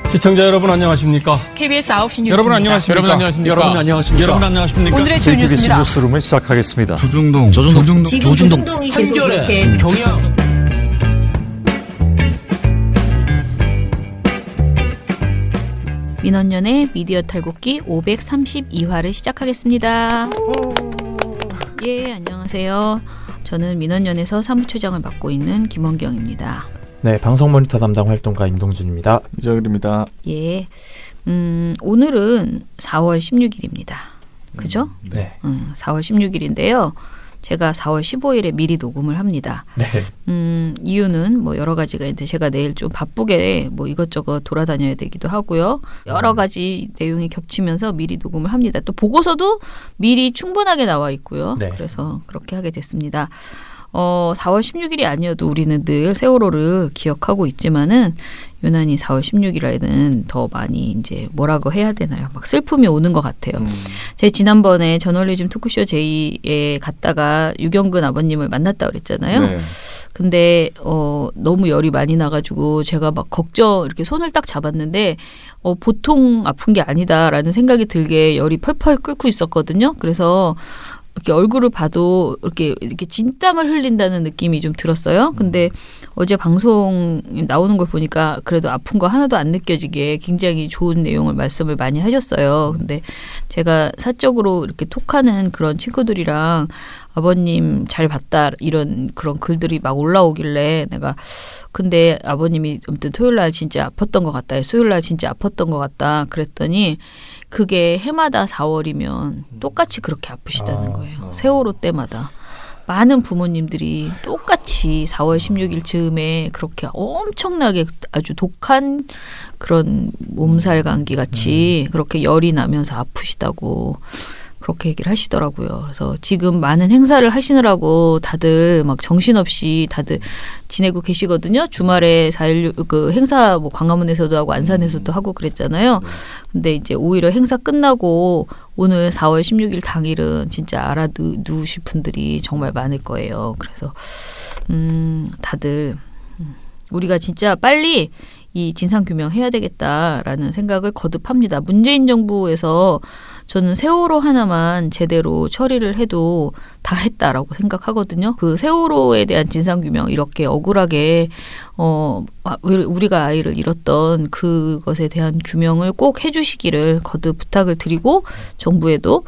시청자 여러분 안녕하십니까? KBS 9시 뉴스. 여러분 안녕하십니까? 여러분 안녕하십니까? 여러분 안녕하십니까? 여러분 안녕하십니까? 오늘의 주요 KBS 뉴스입니다. 뉴스룸을 시작하겠습니다. 조중동 지금 조중동이 계속 이렇게 경영 민원연의 미디어 탈곡기 532화를 시작하겠습니다. 예, 안녕하세요. 저는 민원연에서 사무처장을 맡고 있는 김원경입니다. 네, 방송 모니터 담당 활동가 임동준입니다. 이정일입니다. 예, 오늘은 4월 16일입니다. 그죠? 네. 4월 16일인데요. 제가 4월 15일에 미리 녹음을 합니다. 네. 이유는 뭐 여러 가지가 있는데 제가 내일 좀 바쁘게 뭐 이것저것 돌아다녀야 되기도 하고요. 여러 가지 내용이 겹치면서 미리 녹음을 합니다. 또 보고서도 미리 충분하게 나와 있고요. 네. 그래서 그렇게 하게 됐습니다. 4월 16일이 아니어도 우리는 늘 세월호를 기억하고 있지만은 유난히 4월 16일에는 더 많이 이제 뭐라고 해야 되나요? 막 슬픔이 오는 것 같아요. 제가 지난번에 저널리즘 토크쇼 J에 갔다가 유경근 아버님을 만났다 그랬잖아요. 네. 근데 너무 열이 많이 나가지고 제가 막 걱정 이렇게 손을 딱 잡았는데 보통 아픈 게 아니다라는 생각이 들게 열이 펄펄 끓고 있었거든요. 그래서 이렇게 얼굴을 봐도 이렇게 진땀을 흘린다는 느낌이 좀 들었어요. 근데 어제 방송 나오는 걸 보니까 그래도 아픈 거 하나도 안 느껴지게 굉장히 좋은 내용을 말씀을 많이 하셨어요. 근데 제가 사적으로 이렇게 톡하는 그런 친구들이랑 아버님 잘 봤다 이런 그런 글들이 막 올라오길래 내가 근데 아버님이 아무튼 토요일 날 진짜 아팠던 것 같다. 수요일 날 진짜 아팠던 것 같다. 그랬더니 그게 해마다 4월이면 똑같이 그렇게 아프시다는 거예요. 세월호 때마다. 많은 부모님들이 똑같이 4월 16일 즈음에 그렇게 엄청나게 아주 독한 그런 몸살 감기 같이 그렇게 열이 나면서 아프시다고 그렇게 얘기를 하시더라고요. 그래서 지금 많은 행사를 하시느라고 다들 막 정신없이 다들 지내고 계시거든요. 주말에 4.16 그 행사 뭐 광화문에서도 하고 안산에서도 하고 그랬잖아요. 근데 이제 오히려 행사 끝나고 오늘 4월 16일 당일은 진짜 알아두실 분들이 정말 많을 거예요. 그래서 다들 우리가 진짜 빨리 이 진상규명 해야 되겠다라는 생각을 거듭합니다. 문재인 정부에서 저는 세월호 하나만 제대로 처리를 해도 다 했다라고 생각하거든요. 그 세월호에 대한 진상규명 이렇게 억울하게 우리가 아이를 잃었던 그것에 대한 규명을 꼭 해주시기를 거듭 부탁을 드리고 정부에도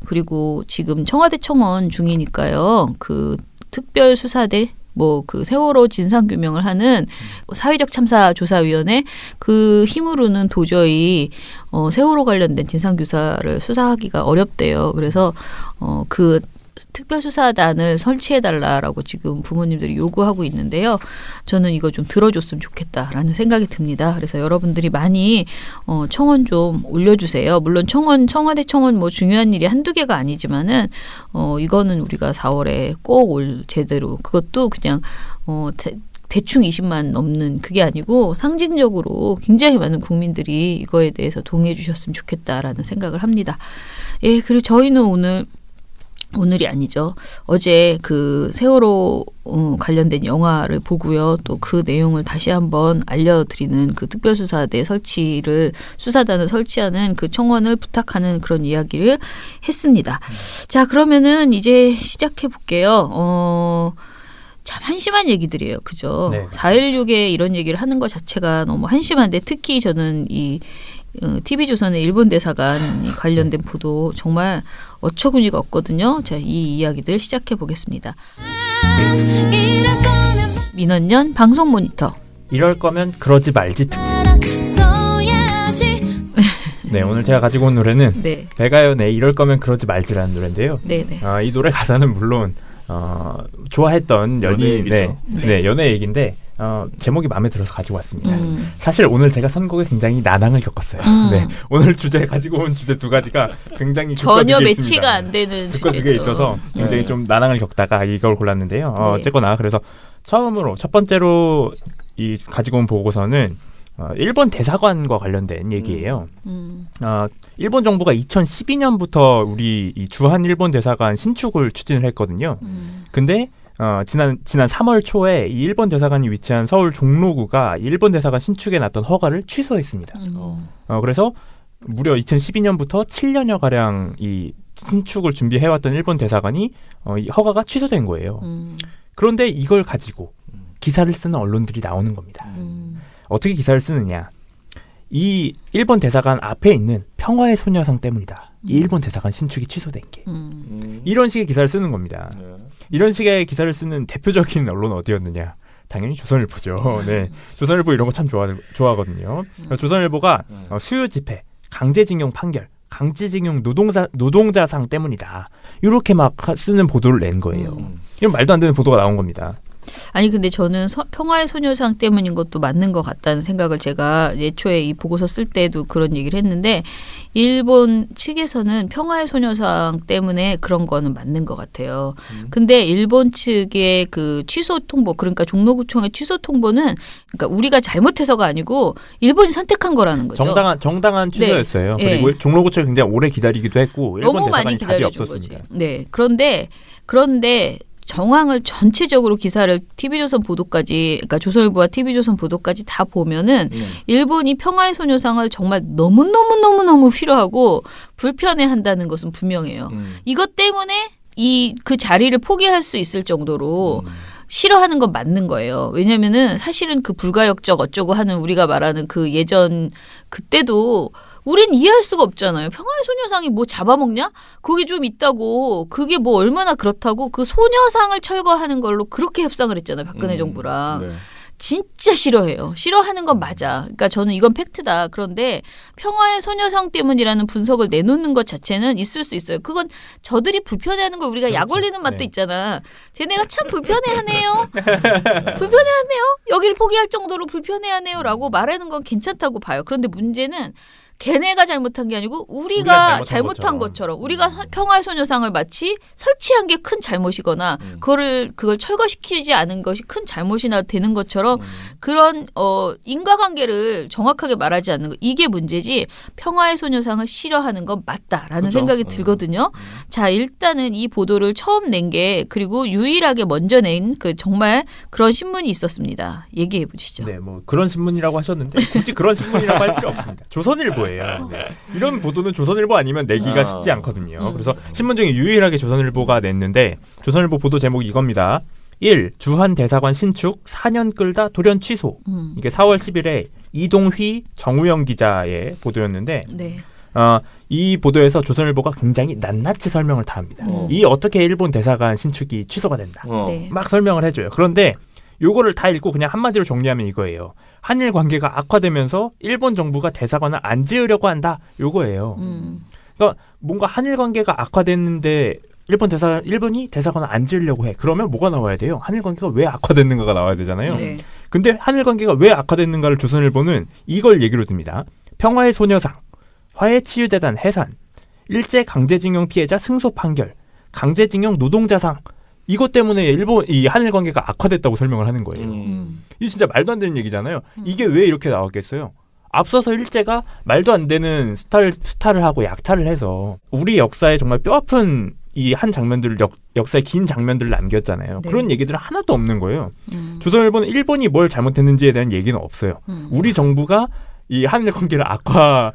그리고 지금 청와대 청원 중이니까요. 그 특별수사대 뭐 그 세월호 진상규명을 하는 사회적 참사조사위원회 그 힘으로는 도저히 세월호 관련된 진상규사를 수사하기가 어렵대요. 그래서 그 특별수사단을 설치해달라라고 지금 부모님들이 요구하고 있는데요. 저는 이거 좀 들어줬으면 좋겠다라는 생각이 듭니다. 그래서 여러분들이 많이 청원 좀 올려주세요. 물론 청와대 청원 뭐 중요한 일이 한두 개가 아니지만은 이거는 우리가 4월에 꼭 제대로 그것도 그냥 대충 20만 넘는 그게 아니고 상징적으로 굉장히 많은 국민들이 이거에 대해서 동의해 주셨으면 좋겠다라는 생각을 합니다. 예, 그리고 저희는 오늘이 아니죠. 어제 그 세월호 관련된 영화를 보고요. 또 그 내용을 다시 한번 알려드리는 그 특별수사대 수사단을 설치하는 그 청원을 부탁하는 그런 이야기를 했습니다. 자, 그러면은 이제 시작해 볼게요. 참 한심한 얘기들이에요. 그죠? 네, 4.16에 이런 얘기를 하는 것 자체가 너무 한심한데 특히 저는 이 TV조선의 일본 대사관이 관련된 보도 정말 어처구니가 없거든요. 자, 이 이야기들 시작해 보겠습니다. 민원연 방송 모니터. 이럴 거면 그러지 말지 특집. 네, 오늘 제가 가지고 온 노래는 네. 배가연의 이럴 거면 그러지 말지라는 노래인데요. 네네. 이 노래 가사는 물론 좋아했던 연인 연애 얘기인데 제목이 마음에 들어서 가지고 왔습니다. 사실 오늘 제가 선곡에 굉장히 난항을 겪었어요. 네, 오늘 주제 가지고 온 주제 두 가지가 굉장히 전혀 매치가 안 되는 극과 극에 있어서 굉장히 좀 난항을 겪다가 이걸 골랐는데요. 네. 어쨌거나 그래서 첫 번째로 이 가지고 온 보고서는 일본 대사관과 관련된 얘기예요. 일본 정부가 2012년부터 우리 이 주한 일본 대사관 신축을 추진을 했거든요. 근데 지난 3월 초에 이 일본 대사관이 위치한 서울 종로구가 일본 대사관 신축에 놨던 허가를 취소했습니다. 그래서 무려 2012년부터 7년여 가량 이 신축을 준비해왔던 일본 대사관이 이 허가가 취소된 거예요. 그런데 이걸 가지고 기사를 쓰는 언론들이 나오는 겁니다. 어떻게 기사를 쓰느냐? 이 일본 대사관 앞에 있는 평화의 소녀상 때문이다. 이 일본 대사관 신축이 취소된 게. 이런 식의 기사를 쓰는 겁니다. 이런 식의 기사를 쓰는 대표적인 언론은 어디였느냐? 당연히 조선일보죠. 네, 조선일보 이런 거 참 좋아하거든요. 조선일보가 수요 집회, 강제징용 판결, 강제징용 노동자상 때문이다. 이렇게 막 쓰는 보도를 낸 거예요. 이런 말도 안 되는 보도가 나온 겁니다. 아니 근데 저는 평화의 소녀상 때문인 것도 맞는 것 같다는 생각을 제가 예초에 이 보고서 쓸 때도 그런 얘기를 했는데 일본 측에서는 평화의 소녀상 때문에 그런 거는 맞는 것 같아요. 근데 일본 측의 그 취소 통보 그러니까 종로구청의 취소 통보는 그러니까 우리가 잘못해서가 아니고 일본이 선택한 거라는 거죠. 정당한 취소였어요. 네. 그리고 종로구청이 굉장히 오래 기다리기도 했고 일본 너무 많이 대사관이 답이 기다려준 없었습니다. 거지. 네. 그런데 정황을 전체적으로 기사를 TV조선 보도까지 그러니까 조선일보와 TV조선 보도까지 다 보면은 일본이 평화의 소녀상을 정말 너무너무 싫어하고 불편해한다는 것은 분명해요. 이것 때문에 그 자리를 포기할 수 있을 정도로 싫어하는 건 맞는 거예요. 왜냐면은 사실은 그 불가역적 어쩌고 하는 우리가 말하는 그 예전 그때도 우린 이해할 수가 없잖아요. 평화의 소녀상이 뭐 잡아먹냐? 거기 좀 있다고. 그게 뭐 얼마나 그렇다고 그 소녀상을 철거하는 걸로 그렇게 협상을 했잖아요. 박근혜 정부랑. 네. 진짜 싫어해요. 싫어하는 건 맞아. 그러니까 저는 이건 팩트다. 그런데 평화의 소녀상 때문이라는 분석을 내놓는 것 자체는 있을 수 있어요. 그건 저들이 불편해하는 걸 우리가 약 올리는 맛도 있잖아. 쟤네가 참 불편해하네요. 불편해하네요. 여기를 포기할 정도로 불편해하네요라고 말하는 건 괜찮다고 봐요. 그런데 문제는 걔네가 잘못한 게 아니고 우리가 잘못한 것처럼 우리가 평화의 소녀상을 마치 설치한 게 큰 잘못이거나 그걸 철거시키지 않은 것이 큰 잘못이나 되는 것처럼 그런 인과관계를 정확하게 말하지 않는 거 이게 문제지 평화의 소녀상을 싫어하는 건 맞다라는 그렇죠. 생각이 들거든요. 자 일단은 이 보도를 처음 낸 게 그리고 유일하게 먼저 낸 그 정말 그런 신문이 있었습니다. 얘기해 보시죠. 네, 뭐 그런 신문이라고 하셨는데 굳이 그런 신문이라고 할 필요 없습니다. 조선일보예요. 네. 이런 보도는 조선일보 아니면 내기가 쉽지 않거든요. 그래서 신문 중에 유일하게 조선일보가 냈는데 조선일보 보도 제목이 이겁니다. 1. 주한 대사관 신축 4년 끌다 돌연 취소. 이게 4월 10일에 이동휘 정우영 기자의 보도였는데 네. 이 보도에서 조선일보가 굉장히 낱낱이 설명을 다 합니다. 이 어떻게 일본 대사관 신축이 취소가 된다. 네. 막 설명을 해줘요. 그런데 요거를 다 읽고 그냥 한마디로 정리하면 이거예요. 한일 관계가 악화되면서 일본 정부가 대사관을 안 지으려고 한다. 요거예요. 그러니까 뭔가 한일 관계가 악화됐는데 일본이 대사관을 안 지으려고 해. 그러면 뭐가 나와야 돼요? 한일 관계가 왜 악화됐는가가 나와야 되잖아요. 네. 근데 한일 관계가 왜 악화됐는가를 조선일보는 이걸 얘기로 듭니다. 평화의 소녀상, 화해치유재단 해산, 일제 강제징용 피해자 승소 판결, 강제징용 노동자상 이것 때문에 이 한일 관계가 악화됐다고 설명을 하는 거예요. 이게 진짜 말도 안 되는 얘기잖아요. 이게 왜 이렇게 나왔겠어요? 앞서서 일제가 말도 안 되는 수탈을 하고 약탈을 해서 우리 역사에 정말 뼈아픈 이 한 장면들을 역사의 긴 장면들을 남겼잖아요. 네. 그런 얘기들은 하나도 없는 거예요. 조선일보는 일본이 뭘 잘못했는지에 대한 얘기는 없어요. 우리 정부가 이 한일 관계를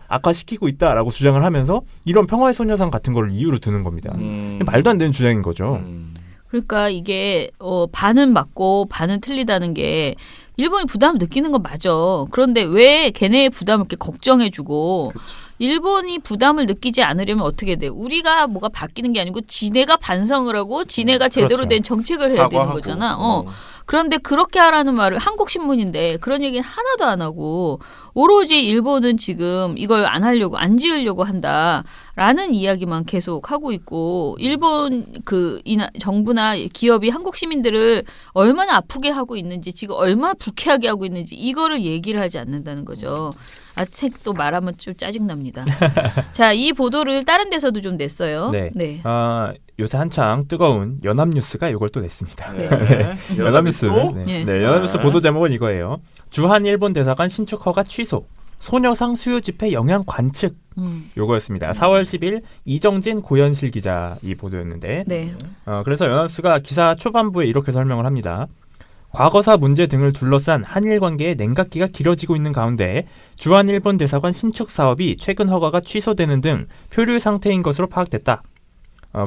악화시키고 있다라고 주장을 하면서 이런 평화의 소녀상 같은 걸 이유로 드는 겁니다. 말도 안 되는 주장인 거죠. 그러니까 이게 반은 맞고 반은 틀리다는 게 일본이 부담을 느끼는 건 맞아. 그런데 왜 걔네의 부담을 이렇게 걱정해주고 일본이 부담을 느끼지 않으려면 어떻게 돼? 우리가 뭐가 바뀌는 게 아니고 지네가 반성을 하고 지네가 제대로 그렇죠. 된 정책을 해야 되는 사과하고. 거잖아. 그런데 그렇게 하라는 말을 한국신문인데 그런 얘기는 하나도 안 하고 오로지 일본은 지금 이걸 안 지으려고 한다라는 이야기만 계속 하고 있고 일본 정부나 기업이 한국 시민들을 얼마나 아프게 하고 있는지 지금 얼마나 불쾌하게 하고 있는지 이거를 얘기를 하지 않는다는 거죠. 또 말하면 좀 짜증납니다. 자, 이 보도를 다른 데서도 좀 냈어요. 네. 요새 한창 뜨거운 연합뉴스가 이걸 또 냈습니다. 네. 연합뉴스. 네. 연합뉴스 보도 제목은 이거예요. 주한 일본 대사관 신축 허가 취소. 소녀상 수요 집회 영향 관측 요거였습니다. 4월 10일 이정진 고현실 기자 이 보도였는데 네. 그래서 연합수가 기사 초반부에 이렇게 설명을 합니다. 과거사 문제 등을 둘러싼 한일 관계의 냉각기가 길어지고 있는 가운데 주한 일본 대사관 신축 사업이 최근 허가가 취소되는 등 표류 상태인 것으로 파악됐다.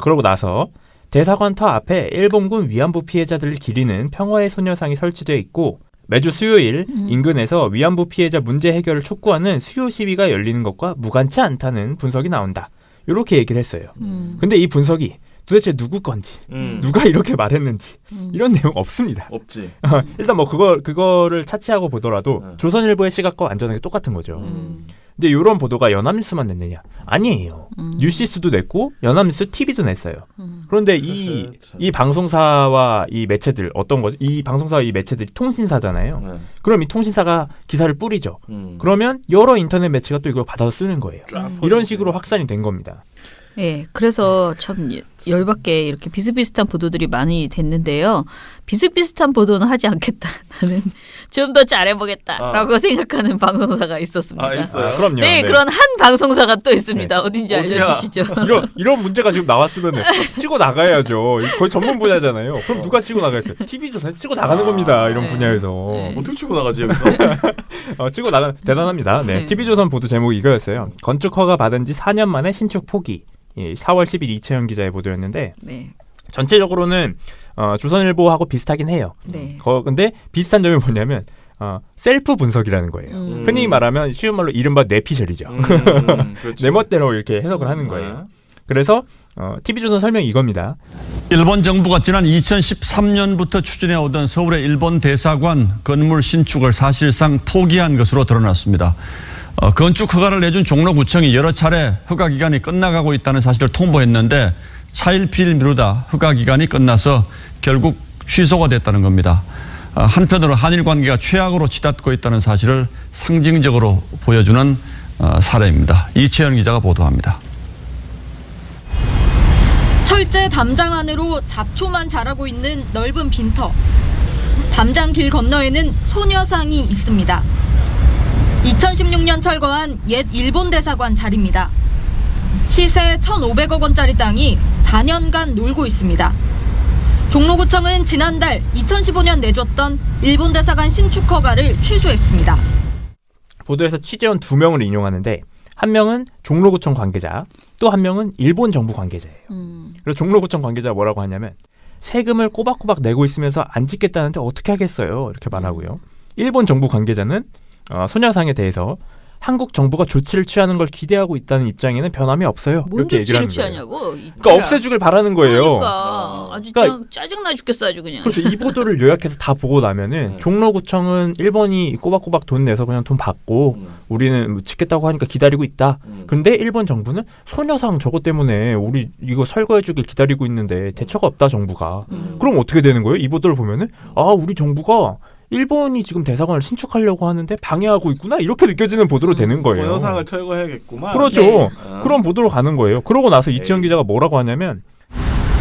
그러고 나서 대사관 터 앞에 일본군 위안부 피해자들을 기리는 평화의 소녀상이 설치되어 있고 매주 수요일 인근에서 위안부 피해자 문제 해결을 촉구하는 수요 시위가 열리는 것과 무관치 않다는 분석이 나온다. 이렇게 얘기를 했어요. 근데 이 분석이 도대체 누구 건지, 누가 이렇게 말했는지 이런 내용 없습니다. 없지. 일단 뭐 그거를 차치하고 보더라도 조선일보의 시각과 완전하게 똑같은 거죠. 근데 이런 보도가 연합뉴스만 냈느냐? 아니에요. 뉴시스도 냈고 연합뉴스 TV도 냈어요. 그런데 이 방송사와 이 매체들 어떤 거죠? 이 방송사와 이 매체들이 통신사잖아요. 그럼 이 통신사가 기사를 뿌리죠. 그러면 여러 인터넷 매체가 또 이걸 받아서 쓰는 거예요. 이런 식으로 확산이 된 겁니다. 네, 그래서 참 열받게 이렇게 비슷비슷한 보도들이 많이 됐는데요. 비슷비슷한 보도는 하지 않겠다. 나는 좀 더 잘해보겠다라고 생각하는 방송사가 있었습니다. 있어요? 그럼요. 네, 그런 한 방송사가 또 있습니다. 어딘지 어디야? 알려주시죠. 이런 문제가 지금 나왔으면 치고 나가야죠. 거의 전문 분야잖아요. 그럼 누가 치고 나가겠어요? TV조선 치고 나가는 겁니다. 이런 분야에서. 어떻게 치고 나가지 여기서? 치고 나가 대단합니다. 네, TV조선 보도 제목이 이거였어요. 건축 허가 받은 지 4년 만에 신축 포기. 4월 10일 이채영 기자의 보도였는데 네. 전체적으로는 조선일보하고 비슷하긴 해요. 네. 근데 비슷한 점이 뭐냐면 셀프 분석이라는 거예요. 흔히 말하면 쉬운 말로 이른바 뇌피셜이죠. 내 멋대로 이렇게 해석을 하는 거예요. 그래서 TV조선 설명이 이겁니다. 일본 정부가 지난 2013년부터 추진해오던 서울의 일본 대사관 건물 신축을 사실상 포기한 것으로 드러났습니다. 건축 허가를 내준 종로구청이 여러 차례 허가 기간이 끝나가고 있다는 사실을 통보했는데 차일피일 미루다 허가 기간이 끝나서 결국 취소가 됐다는 겁니다. 한편으로 한일 관계가 최악으로 치닫고 있다는 사실을 상징적으로 보여주는 사례입니다. 이채연 기자가 보도합니다. 철제 담장 안으로 잡초만 자라고 있는 넓은 빈터. 담장 길 건너에는 소녀상이 있습니다. 2016년 철거한 옛 일본 대사관 자리입니다. 시세 1,500억 원짜리 땅이 4년간 놀고 있습니다. 종로구청은 지난달 2015년 내줬던 일본 대사관 신축 허가를 취소했습니다. 보도에서 취재원 2명을 인용하는데 한 명은 종로구청 관계자, 또 한 명은 일본 정부 관계자예요. 그래서 종로구청 관계자가 뭐라고 하냐면 세금을 꼬박꼬박 내고 있으면서 안 짓겠다는데 어떻게 하겠어요? 이렇게 말하고요. 일본 정부 관계자는 소녀상에 대해서 한국 정부가 조치를 취하는 걸 기대하고 있다는 입장에는 변함이 없어요. 뭔 이렇게 얘기를 조치를 하는 거예요. 취하냐고. 그러니까 없애주길 바라는 거예요. 그러니까 아주 그러니까 짜증나 죽겠어 아주 그냥. 그렇죠. 이 보도를 요약해서 다 보고 나면은 종로구청은 일본이 꼬박꼬박 돈 내서 그냥 돈 받고 우리는 뭐 짓겠다고 하니까 기다리고 있다. 근데 일본 정부는 소녀상 저것 때문에 우리 이거 설거해주길 기다리고 있는데 대처가 없다 정부가. 그럼 어떻게 되는 거예요? 이 보도를 보면은 우리 정부가 일본이 지금 대사관을 신축하려고 하는데 방해하고 있구나 이렇게 느껴지는 보도로 되는 거예요. 소녀상을 철거해야겠구만. 그렇죠. 네. 그런 보도로 가는 거예요. 그러고 나서 이채영 기자가 뭐라고 하냐면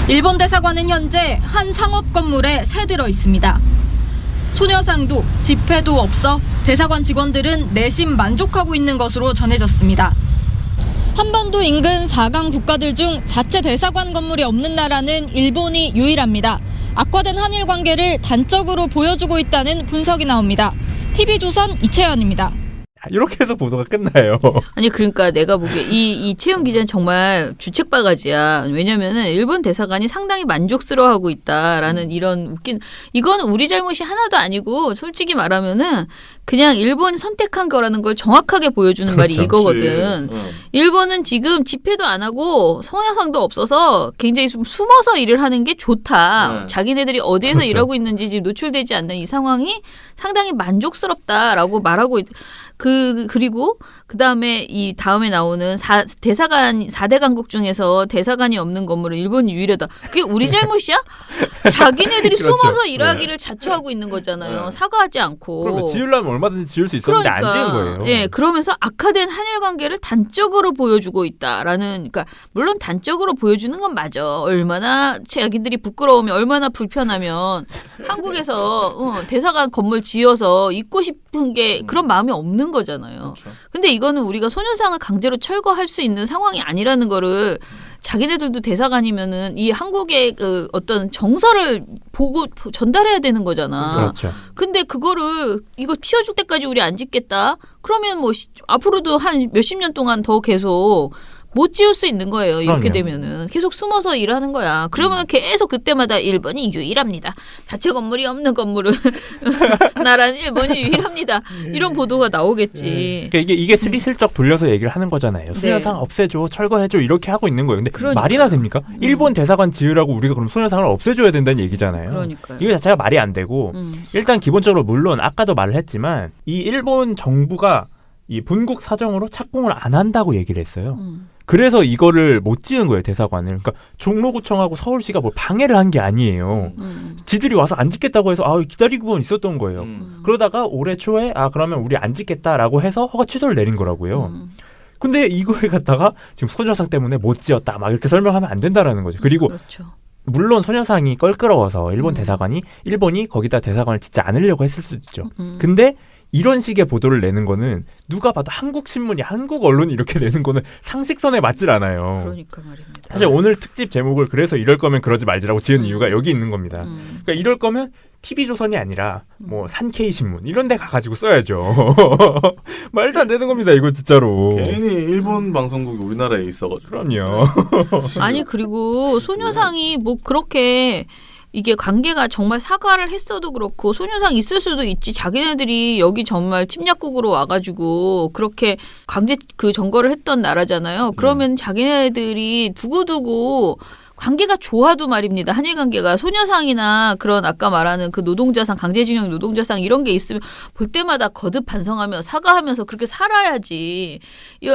일본 대사관은 현재 한 상업 건물에 새들어 있습니다. 소녀상도 집회도 없어 대사관 직원들은 내심 만족하고 있는 것으로 전해졌습니다. 한반도 인근 4강 국가들 중 자체 대사관 건물이 없는 나라는 일본이 유일합니다. 악화된 한일 관계를 단적으로 보여주고 있다는 분석이 나옵니다. TV조선 이채연입니다. 이렇게 해서 보도가 끝나요. 아니 그러니까 내가 보기에 이 채용 기자는 정말 주책바가지야. 왜냐면은 일본 대사관이 상당히 만족스러워하고 있다라는 이런 웃긴 이거는 우리 잘못이 하나도 아니고 솔직히 말하면은 그냥 일본이 선택한 거라는 걸 정확하게 보여주는 말이 이거거든. 일본은 지금 집회도 안 하고 소녀상도 없어서 굉장히 좀 숨어서 일을 하는 게 좋다. 자기네들이 어디에서 일하고 있는지 지금 노출되지 않는 이 상황이 상당히 만족스럽다라고 말하고 그리고 그다음에 이 다음에 나오는 대사관 4대 강국 중에서 대사관이 없는 건물은 일본이 유일하다. 그게 우리 잘못이야? 자기네들이 그렇죠. 숨어서 일하기를 자처하고 있는 거잖아요. 사과하지 않고. 그러면 지으려면 얼마든지 지을 수 있었는데 안 지은 거예요. 예, 그러면서 악화된 한일 관계를 단적으로 보여주고 있다라는, 그러니까 물론 단적으로 보여주는 건 맞아. 얼마나 자기들이 부끄러우면, 얼마나 불편하면 한국에서 대사관 건물 지어서 있고 싶은 게 그런 마음이 없는 거잖아요. 그렇죠. 근데 이거는 우리가 소녀상을 강제로 철거할 수 있는 상황이 아니라는 거를, 자기네들도 대사관이면은 이 한국의 그 어떤 정서를 보고 전달해야 되는 거잖아. 그렇죠. 근데 그거를 이거 피워줄 때까지 우리 안 짓겠다? 그러면 뭐 앞으로도 한 몇십 년 동안 더 계속 못 지을 수 있는 거예요. 이렇게 그럼요. 되면은 계속 숨어서 일하는 거야. 그러면 계속 그때마다 일본이 유일합니다. 자체 건물이 없는 건물은 나라는 일본이 유일합니다. 이런 보도가 나오겠지. 그러니까 이게 스리슬쩍 돌려서 얘기를 하는 거잖아요. 소녀상 없애줘, 철거해줘 이렇게 하고 있는 거예요. 근데 그러니까. 말이나 됩니까? 일본 대사관 지으라고 우리가 그럼 소녀상을 없애줘야 된다는 얘기잖아요. 그러니까요. 이거 자체가 말이 안 되고 일단 기본적으로 물론 아까도 말을 했지만 이 일본 정부가 이 본국 사정으로 착공을 안 한다고 얘기를 했어요. 그래서 이거를 못 지은 거예요, 대사관을. 그러니까 종로구청하고 서울시가 뭐 방해를 한 게 아니에요. 지들이 와서 안 짓겠다고 해서 기다리고만 있었던 거예요. 그러다가 올해 초에 그러면 우리 안 짓겠다라고 해서 허가 취소를 내린 거라고요. 근데 이거에 갖다가 지금 소녀상 때문에 못 지었다 막 이렇게 설명하면 안 된다라는 거죠. 그리고 그렇죠. 물론 소녀상이 껄끄러워서 일본 대사관이 일본이 거기다 대사관을 짓지 않으려고 했을 수도 있죠. 근데 이런 식의 보도를 내는 거는 누가 봐도 한국 신문이 한국 언론이 이렇게 내는 거는 상식선에 맞질 않아요. 그러니까 말입니다. 사실 오늘 특집 제목을 그래서 이럴 거면 그러지 말지라고 지은 이유가 여기 있는 겁니다. 그러니까 이럴 거면 TV조선이 아니라 뭐 산케이신문 이런 데 가가지고 써야죠. 말도 안 되는 겁니다. 이거 진짜로. 괜히 일본 방송국이 우리나라에 있어가지고. 그럼요. 아니 그리고 소녀상이 뭐 그렇게 이게 관계가 정말 사과를 했어도 그렇고 소녀상 있을 수도 있지. 자기네들이 여기 정말 침략국으로 와가지고 그렇게 강제 그 점거를 했던 나라잖아요. 그러면 자기네들이 두고두고 관계가 좋아도 말입니다. 한일 관계가 소녀상이나 그런 아까 말하는 그 노동자상, 강제징용 노동자상 이런 게 있으면 볼 때마다 거듭 반성하며 사과하면서 그렇게 살아야지.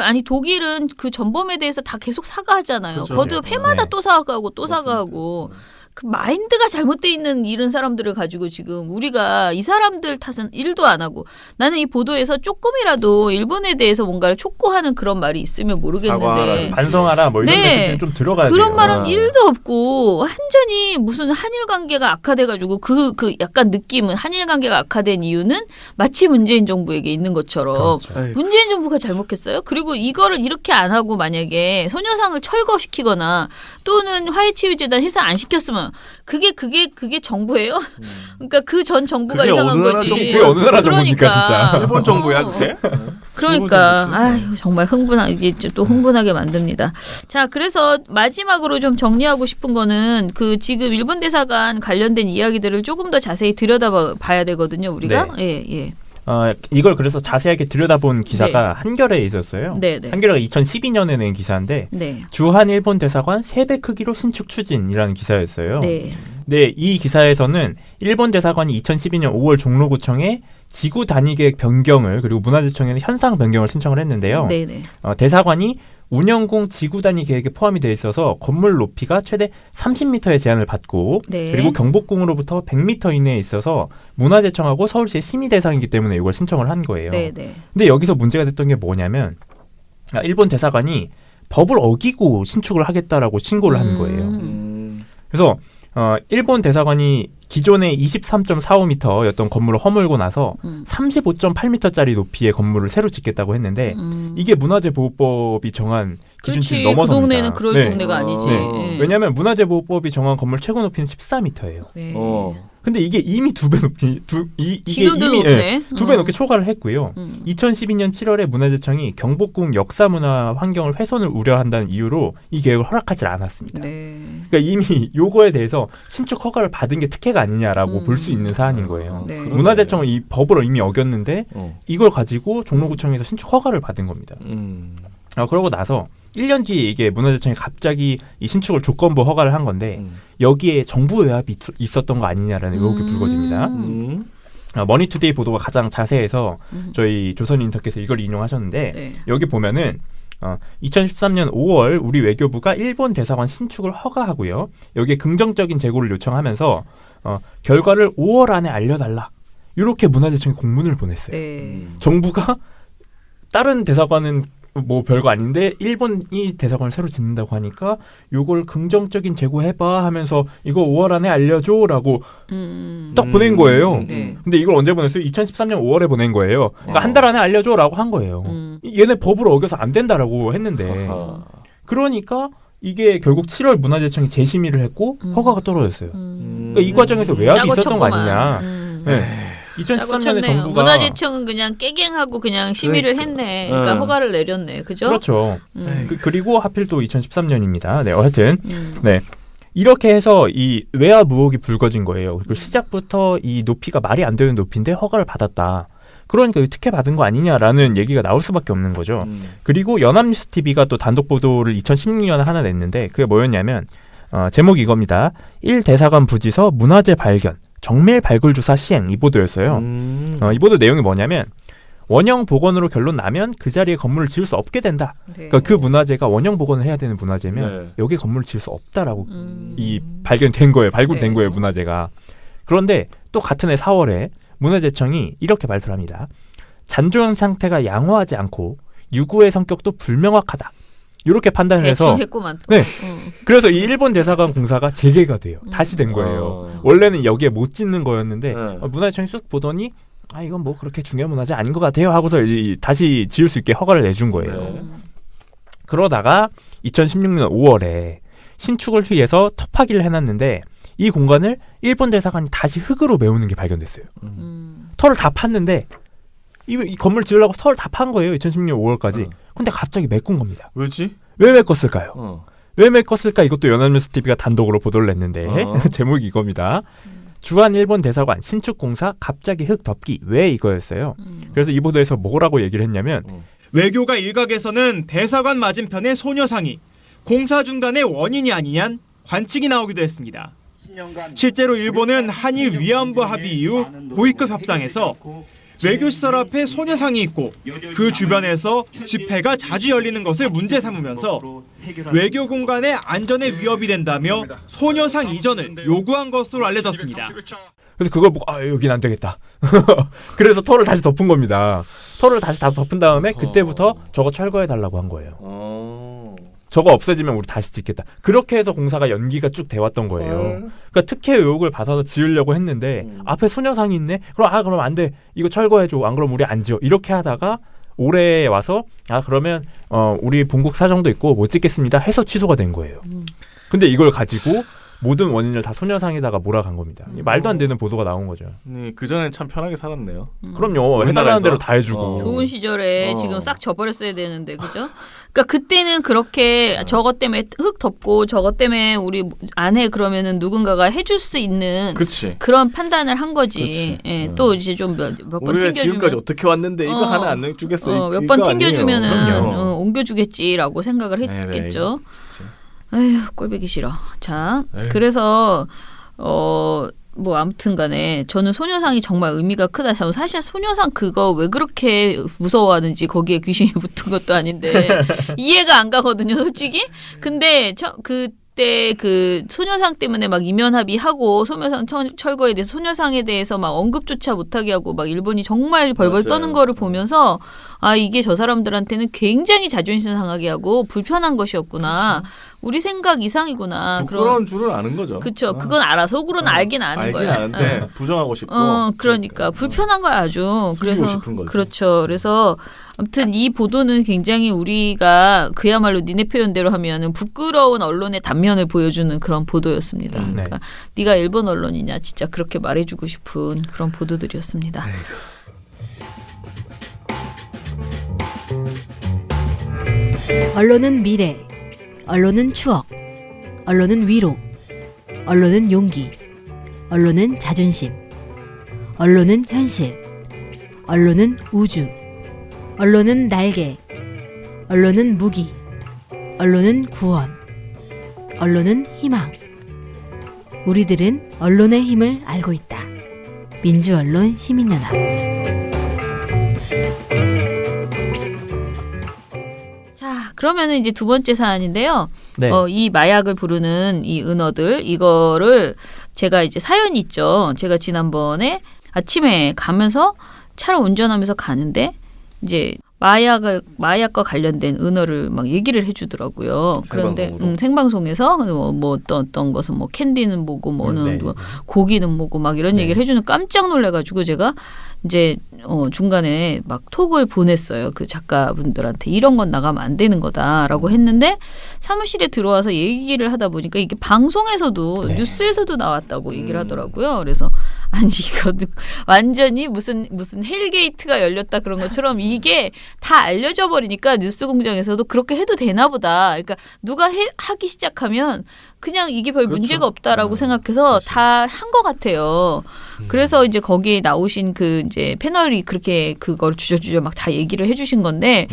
아니 독일은 그 전범에 대해서 다 계속 사과하잖아요. 그렇죠. 거듭 해마다 네. 또 사과하고 또 맞습니다. 사과하고. 그 마인드가 잘못돼 있는 이런 사람들을 가지고 지금 우리가 이 사람들 탓은 일도 안 하고 나는 이 보도에서 조금이라도 일본에 대해서 뭔가를 촉구하는 그런 말이 있으면 모르겠는데 사과하라. 반성하라 뭐 이런 네. 메시지 좀 들어가야 돼요. 그런 말은 일도 없고 완전히 무슨 한일 관계가 악화돼가지고 그 약간 느낌은 한일 관계가 악화된 이유는 마치 문재인 정부에게 있는 것처럼 그렇죠. 아이고. 문재인 정부가 잘못했어요? 그리고 이거를 이렇게 안 하고 만약에 소녀상을 철거시키거나 또는 화해치유재단 해산 안 시켰으면 그게 정부예요? 그러니까 그 전 정부가 그게 이상한 어느 나라 거지. 정부- 그게 어느 나라 정부입니까, 진짜. 일본 정부야 그게? 그러니까 일본 정부지. 아유 정말 이제 또 흥분하게 만듭니다. 자, 그래서 마지막으로 좀 정리하고 싶은 거는 그 지금 일본 대사관 관련된 이야기들을 조금 더 자세히 들여다봐야 되거든요, 우리가. 예. 이걸 그래서 자세하게 들여다본 기사가 한겨레에 있었어요. 네. 한겨레가 2012년에 낸 기사인데 네. 주한 일본 대사관 3배 크기로 신축 추진이라는 기사였어요. 네. 네, 이 기사에서는 일본 대사관이 2012년 5월 종로구청에 지구 단위 계획 변경을 그리고 문화재청에는 현상 변경을 신청을 했는데요. 네. 대사관이 운영공 지구 단위 계획에 포함이 돼 있어서 건물 높이가 최대 30m의 제한을 받고 네. 그리고 경복궁으로부터 100m 이내에 있어서 문화재청하고 서울시의 심의 대상이기 때문에 이걸 신청을 한 거예요. 네. 근데 여기서 문제가 됐던 게 뭐냐면 일본 대사관이 법을 어기고 신축을 하겠다라고 신고를 한 거예요. 그래서 일본 대사관이 기존의 23.45m였던 건물을 허물고 나서 35.8m짜리 높이의 건물을 새로 짓겠다고 했는데 이게 문화재보호법이 정한 기준치를 그렇지. 넘어섭니다. 그 동네는 그런 네. 동네가 아니지. 네. 왜냐하면 문화재보호법이 정한 건물 최고 높이는 14m예요. 네. 근데 이게 이미 2배 높이 이게 지금도 이미 높네. 2배 높게 초과를 했고요. 2012년 7월에 문화재청이 경복궁 역사문화 환경을 훼손을 우려한다는 이유로 이 계획을 허락하지 않았습니다. 네. 그러니까 이미 요거에 대해서 신축 허가를 받은 게 특혜가 아니냐라고 볼 수 있는 사안인 거예요. 네. 문화재청은 이 법을 이미 어겼는데 이걸 가지고 종로구청에서 신축 허가를 받은 겁니다. 그러고 나서 1년 뒤에 이게 문화재청이 갑자기 이 신축을 조건부 허가를 한 건데 여기에 정부 외압이 있었던 거 아니냐라는 의혹이 불거집니다. 머니투데이 보도가 가장 자세해서 저희 조선인터께서 이걸 인용하셨는데 네. 여기 보면은 2013년 5월 우리 외교부가 일본 대사관 신축을 허가하고요. 여기에 긍정적인 재고를 요청하면서 결과를 5월 안에 알려달라. 이렇게 문화재청에 공문을 보냈어요. 네. 정부가 다른 대사관은 뭐 별거 아닌데 일본이 대사관을 새로 짓는다고 하니까 요걸 긍정적인 제고해봐 하면서 이거 5월 안에 알려줘라고 딱 보낸 거예요. 네. 근데 이걸 언제 보냈어요? 2013년 5월에 보낸 거예요. 그러니까 한 달 안에 알려줘라고 한 거예요. 얘네 법을 어겨서 안 된다라고 했는데 그러니까 이게 결국 7월 문화재청이 재심의를 했고 허가가 떨어졌어요. 그러니까 이 과정에서 외압이 짜고 있었던 거 쳤구만. 아니냐. 네. 짜고 2013년에 쳤네요. 정부가 문화재청은 그냥 깨갱하고 그냥 심의를 했네. 그러니까 허가를 내렸네. 그죠? 그렇죠. 그리고 하필 또 2013년입니다. 네, 어쨌든 네. 이렇게 해서 이 외압 의혹이 불거진 거예요. 그리고 시작부터 이 높이가 말이 안 되는 높이인데 허가를 받았다. 그러니까 특혜 받은 거 아니냐라는 얘기가 나올 수밖에 없는 거죠. 그리고 연합뉴스 TV가 또 단독 보도를 2016년에 하나 냈는데 그게 뭐였냐면 제목이 이겁니다. 1대사관 부지서 문화재 발견, 정밀 발굴 조사 시행 이 보도였어요. 이 보도 내용이 뭐냐면 원형 복원으로 결론 나면 그 자리에 건물을 지을 수 없게 된다. 네. 그러니까 그 문화재가 원형 복원을 해야 되는 문화재면 여기에 건물을 지을 수 없다라고 이 발견된 거예요. 발굴된 네. 거예요, 문화재가. 그런데 또 같은 해 4월에 문화재청이 이렇게 발표를 합니다. 잔존 상태가 양호하지 않고 유구의 성격도 불명확하다. 이렇게 판단을 해서 대충 했구만. 네. 그래서 이 일본 대사관 공사가 재개가 돼요. 다시 된 거예요. 원래는 여기에 못 짓는 거였는데 문화재청이 쑥 보더니 이건 뭐 그렇게 중요한 문화재 아닌 것 같아요 하고서 다시 지을 수 있게 허가를 내준 거예요. 그러다가 2016년 5월에 신축을 위해서 터파기를 해놨는데 이 공간을 일본 대사관이 다시 흙으로 메우는 게 발견됐어요. 터를 다 팠는데 이 건물 지으려고 터를 다 판 거예요. 2016년 5월까지. 근데 갑자기 메꾼 겁니다. 왜지? 왜 메꿨을까요? 왜 메꿨을까? 이것도 연합뉴스 TV가 단독으로 보도를 냈는데 제목이 이겁니다. 주한 일본 대사관 신축 공사 갑자기 흙 덮기 왜 이거였어요. 그래서 이 보도에서 뭐라고 얘기를 했냐면 외교가 일각에서는 대사관 맞은편의 소녀상이 공사 중단의 원인이 아니냐는 관측이 나오기도 했습니다. 실제로 일본은 한일 위안부 합의 이후 고위급 협상에서 외교시설 앞에 소녀상이 있고 그 주변에서 집회가 자주 열리는 것을 문제 삼으면서 외교 공간의 안전에 위협이 된다며 소녀상 이전을 요구한 것으로 알려졌습니다. 그래서 그걸 보고 여긴 안 되겠다. 그래서 터를 다시 덮은 겁니다. 터를 다시 다 덮은 다음에 그때부터 저거 철거해달라고 한 거예요. 저거 없어지면 우리 다시 짓겠다. 그렇게 해서 공사가 연기가 쭉 돼왔던 거예요. 그러니까 특혜 의혹을 받아서 지으려고 했는데 앞에 소녀상이 있네? 그럼 안 돼. 이거 철거해줘. 안 그러면 우리 안 지어. 이렇게 하다가 올해 와서 그러면 우리 본국 사정도 있고 못 짓겠습니다 해서 취소가 된 거예요. 근데 이걸 가지고 모든 원인을 다 소녀상에다가 몰아간 겁니다. 말도 안 되는 보도가 나온 거죠. 네, 그전엔 참 편하게 살았네요. 그럼요. 해달라는 대로 다 해주고. 좋은 시절에 지금 싹 져버렸어야 되는데 그죠? 그러니까 그때는 그렇게 저것 때문에 흙 덮고 저것 때문에 우리 안 해 그러면은 누군가가 해줄 수 있는 그치. 그런 판단을 한 거지. 예, 또 이제 좀 몇 번 우리가 지금까지 튕겨주면 어떻게 왔는데 이거 하나 안 주겠어. 몇 번 튕겨주면은 그럼요. 옮겨주겠지라고 생각을 네네, 했겠죠. 진짜. 에휴 꼴보기 싫어. 자, 에휴. 그래서 뭐 아무튼 간에 저는 소녀상이 정말 의미가 크다. 저는 사실 소녀상 그거 왜 그렇게 무서워하는지 거기에 귀신이 붙은 것도 아닌데 이해가 안 가거든요, 솔직히. 근데 그때 그 소녀상 때문에 막 이면 합의하고 소녀상 철거에 대해서 소녀상에 대해서 막 언급조차 못하게 하고 막 일본이 정말 벌벌 맞아요. 떠는 거를 보면서 이게 저 사람들한테는 굉장히 자존심 상하게 하고 불편한 것이었구나. 그렇죠. 우리 생각 이상이구나. 부끄러운 줄은 아는 거죠. 그렇죠. 그건 알아. 속으로는 알긴 아는 알긴 거야. 아는데 부정하고 싶고. 그러니까 불편한 거야 아주. 숨기고 그래서 싶은 거지. 그렇죠. 그래서 아무튼 이 보도는 굉장히 우리가 그야말로 니네 표현대로 하면은 부끄러운 언론의 단면을 보여주는 그런 보도였습니다. 그러니까 네가 일본 언론이냐 진짜 그렇게 말해주고 싶은 그런 보도들이었습니다. 언론은 미래, 언론은 추억, 언론은 위로, 언론은 용기, 언론은 자존심, 언론은 현실, 언론은 우주, 언론은 날개, 언론은 무기, 언론은 구원, 언론은 희망. 우리들은 언론의 힘을 알고 있다. 민주언론 시민연합. 자, 그러면은 이제 두 번째 사안인데요. 네. 이 마약을 부르는 이 은어들 이거를 제가 이제 사연이 있죠. 제가 지난번에 아침에 가면서 차를 운전하면서 가는데 이제 마약과 관련된 은어를 막 얘기를 해주더라고요. 그런데 생방송에서 뭐 어떤 것은 뭐 캔디는 뭐고 뭐는 뭐 고기는 뭐고 막 이런 얘기를 해주는 깜짝 놀래가지고 제가 이제 중간에 막 톡을 보냈어요. 그 작가분들한테 이런 건 나가면 안 되는 거다라고 했는데 사무실에 들어와서 얘기를 하다 보니까 이게 방송에서도 뉴스에서도 나왔다고 얘기를 하더라고요. 그래서 아니 이거 완전히 무슨 헬게이트가 열렸다 그런 것처럼 이게 다 알려져 버리니까 뉴스공장에서도 그렇게 해도 되나 보다. 그러니까 누가 하기 시작하면 그냥 이게 별 문제가 없다라고 생각해서 다 한 것 같아요. 그래서 이제 거기에 나오신 그 이제 패널이 그렇게 그걸 주저주저 막 다 얘기를 해주신 건데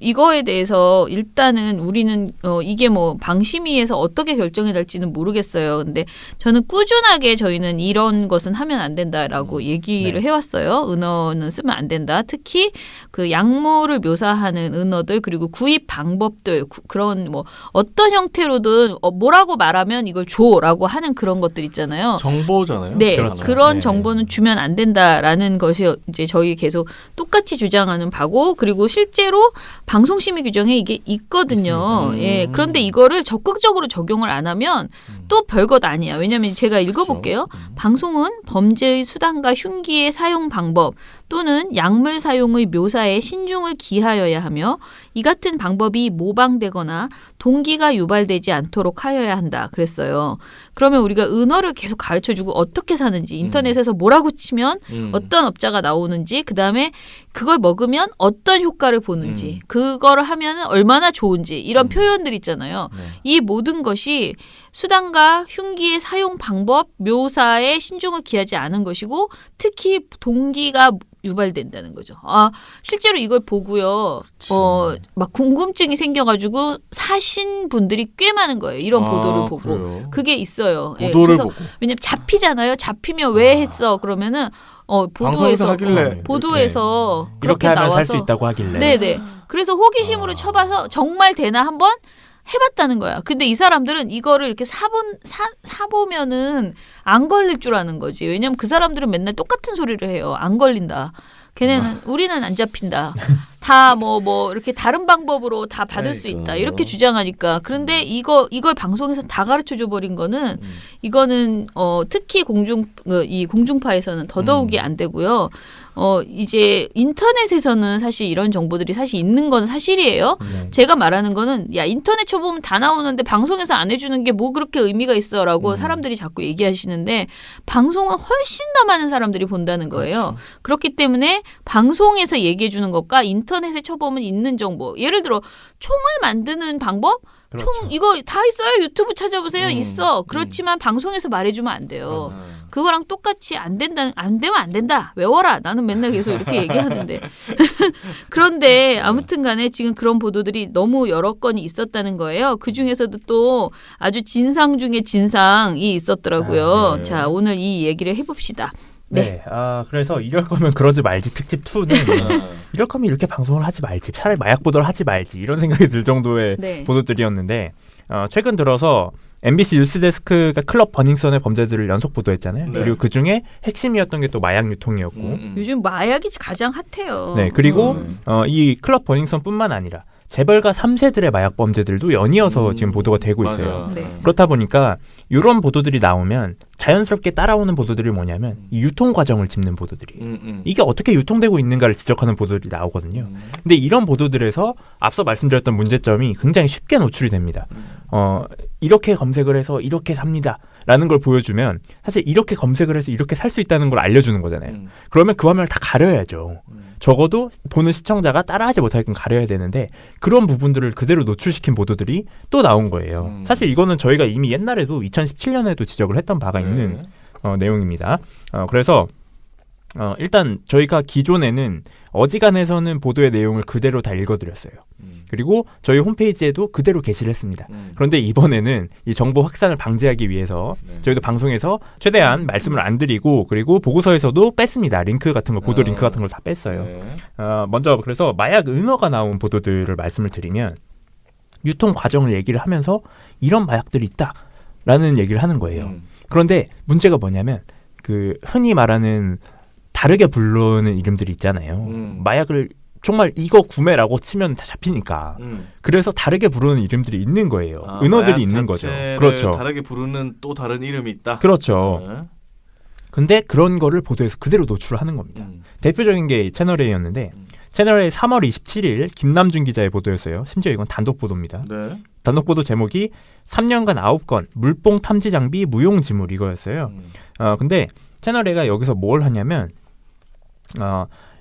이거에 대해서 일단은 우리는 이게 뭐 방심위에서 어떻게 결정이 될지는 모르겠어요. 근데 저는 꾸준하게 저희는 이런 것은 하면 안 된다라고 얘기를 해왔어요. 은어는 쓰면 안 된다. 특히 그 약물을 묘사하는 은어들 그리고 구입 방법들 그런 뭐 어떤 형태로든 뭐라고 말하면 이걸 줘라고 하는 그런 것들 있잖아요. 정보잖아요. 네, 그렇죠. 그런 정보는 주면 안 된다라는 것이 이제 저희 계속 똑같이 주장하는 바고 그리고 실제로 방송심의 규정에 이게 있거든요. 예, 그런데 이거를 적극적으로 적용을 안 하면 또 별것 아니야. 왜냐하면 제가 읽어볼게요. 방송은 범죄의 수단과 흉기의 사용 방법 또는 약물 사용의 묘사에 신중을 기하여야 하며 이 같은 방법이 모방되거나 동기가 유발되지 않도록 하여야 한다. 그랬어요. 그러면 우리가 은어를 계속 가르쳐주고 어떻게 사는지 인터넷에서 뭐라고 치면 어떤 업자가 나오는지 그다음에 그걸 먹으면 어떤 효과를 보는지 그거를 하면 얼마나 좋은지 이런 표현들 있잖아요. 이 모든 것이 수단과 흉기의 사용 방법 묘사에 신중을 기하지 않은 것이고 특히 동기가 유발된다는 거죠. 아, 실제로 이걸 보고요. 막 궁금증이 생겨가지고 사신 분들이 꽤 많은 거예요. 이런 보도를 보고. 그래요? 그게 있어요. 보도를 그래서 보고. 왜냐면 잡히잖아요. 잡히면 왜 했어? 그러면은 방송에서 하길래 보도에서 이렇게 그렇게 하면 나와서 살 수 있다고 하길래. 네네. 그래서 호기심으로 쳐봐서 정말 되나 한번 해봤다는 거야. 근데 이 사람들은 이거를 이렇게 사보면은 안 걸릴 줄 아는 거지. 왜냐면 그 사람들은 맨날 똑같은 소리를 해요. 안 걸린다. 걔네는 우리는 안 잡힌다. 다 뭐 이렇게 다른 방법으로 다 받을 수 있다. 이렇게 주장하니까. 그런데 이걸 방송에서 다 가르쳐 줘 버린 거는 이거는 특히 공중파에서는 더더욱이 안 되고요. 이제 인터넷에서는 사실 이런 정보들이 사실 있는 건 사실이에요. 제가 말하는 거는 야 인터넷 쳐보면 다 나오는데 방송에서 안 해주는 게 뭐 그렇게 의미가 있어라고 사람들이 자꾸 얘기하시는데 방송은 훨씬 더 많은 사람들이 본다는 거예요. 그렇죠. 그렇기 때문에 방송에서 얘기해 주는 것과 인터넷에 쳐보면 있는 정보 예를 들어 총을 만드는 방법 그렇죠. 총 이거 다 있어요. 유튜브 찾아보세요. 있어. 그렇지만 방송에서 말해주면 안 돼요. 그거랑 똑같이 안 되면 안 된다. 외워라. 나는 맨날 계속 이렇게 얘기하는데. 그런데 아무튼 간에 지금 그런 보도들이 너무 여러 건이 있었다는 거예요. 그중에서도 또 아주 진상 중에 진상이 있었더라고요. 자, 오늘 이 얘기를 해봅시다. 네. 그래서 이럴 거면 그러지 말지 특집 2는 이럴 거면 이렇게 방송을 하지 말지 차라리 마약 보도를 하지 말지 이런 생각이 들 정도의 보도들이었는데 최근 들어서 MBC 뉴스데스크가 클럽 버닝썬의 범죄들을 연속 보도했잖아요. 그리고 그중에 핵심이었던 게 또 마약 유통이었고 요즘 마약이 가장 핫해요. 네, 그리고 이 클럽 버닝썬뿐만 아니라 재벌가 3세들의 마약 범죄들도 연이어서 지금 보도가 되고 있어요. 그렇다 보니까 이런 보도들이 나오면 자연스럽게 따라오는 보도들이 뭐냐면 이 유통 과정을 짚는 보도들이 이게 어떻게 유통되고 있는가를 지적하는 보도들이 나오거든요. 근데 이런 보도들에서 앞서 말씀드렸던 문제점이 굉장히 쉽게 노출이 됩니다. 이렇게 검색을 해서 이렇게 삽니다. 라는 걸 보여주면 사실 이렇게 검색을 해서 이렇게 살 수 있다는 걸 알려주는 거잖아요. 그러면 그 화면을 다 가려야죠. 적어도 보는 시청자가 따라하지 못하게끔 가려야 되는데 그런 부분들을 그대로 노출시킨 보도들이 또 나온 거예요. 사실 이거는 저희가 이미 옛날에도 2017년에도 지적을 했던 바가 있는 내용입니다. 그래서 일단 저희가 기존에는 어지간해서는 보도의 내용을 그대로 다 읽어드렸어요. 그리고 저희 홈페이지에도 그대로 게시를 했습니다. 그런데 이번에는 이 정보 확산을 방지하기 위해서 저희도 방송에서 최대한 말씀을 안 드리고 그리고 보고서에서도 뺐습니다. 링크 같은 거, 보도 링크 같은 걸 다 뺐어요. 먼저 그래서 마약 은어가 나온 보도들을 말씀을 드리면 유통 과정을 얘기를 하면서 이런 마약들이 있다라는 얘기를 하는 거예요. 그런데 문제가 뭐냐면 그 흔히 말하는 다르게 부르는 이름들이 있잖아요. 마약을 정말 이거 구매라고 치면 다 잡히니까. 그래서 다르게 부르는 이름들이 있는 거예요. 은어들이 있는 거죠. 그렇죠. 다르게 부르는 또 다른 이름이 있다. 그렇죠. 근데 그런 거를 보도에서 그대로 노출하는 겁니다. 대표적인 게 채널A였는데 채널A 3월 27일 김남준 기자의 보도였어요. 심지어 이건 단독 보도입니다. 네. 단독 보도 제목이 3년간 9건 물뽕 탐지 장비 무용 지물 이거였어요. 근데 채널A가 여기서 뭘 하냐면